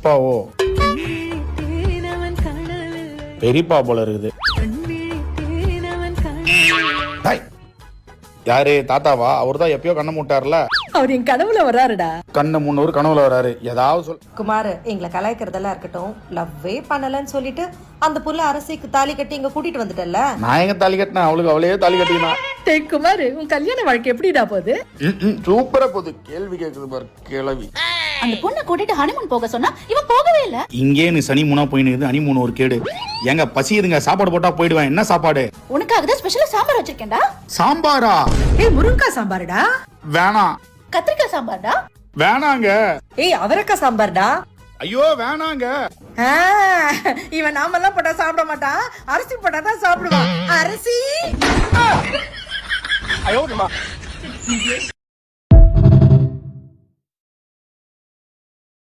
அப்பாவோ பெரியப்பா போல இருக்குது. யாரு தாத்தாவா? அவர் தான் எப்பயோ கண்ணை மூட்டார்ல. அவர் என் கனவுல வர்றாருடா. கண்ணை முன்னூறு கனவுல வராரு. ஏதாவது சொல். குமார், எங்களை கலாய்க்கிறதெல்லாம் இருக்கட்டும், லவ்வே பண்ணலன்னு சொல்லிட்டு அந்த புள்ள அரசிக்கு தாலி கட்டி இங்க கூட்டிட்டு வந்துட்டல. நான் எங்க தாலி கட்டினேன், அவளுக்கு அவளையே தாலி கட்டினா. டேய் குமார், உன் கல்யாண வாழ்க்கை எப்படிடா போகுது? சூப்பரா போகுது. கேள்வி கேக்குது பாரு கிழவி. அந்த பொண்ணை கூட்டிட்டு ஹனிமூன் போக சொன்னா இவன் போகவே இல்ல. இங்கே நீ சனி மூணா போயினுக்குது, அனி மூணு ஒரு கேடு. எங்க பசியுதுங்க, சாப்பாடு போட்டா போயிடுவேன். என்ன சாப்பாடு? உனக்காக தான் ஸ்பெஷலா சாம்பார் வச்சிருக்கேன்டா. சாம்பாரா? ஏய் முருங்கக்காய் சாம்பாருடா. வேணாம். கத்திரிக்காய் சாம்பார்டா. வேணாங்க. ஏய் அவரக்காய் சாம்பார்டா. ஐயோ வேணாங்க. இவன் நாமெல்லாம் போட்டா சாப்பிட மாட்டான், அரிசி போட்டா தான் சாப்பிடுவான். அரிசி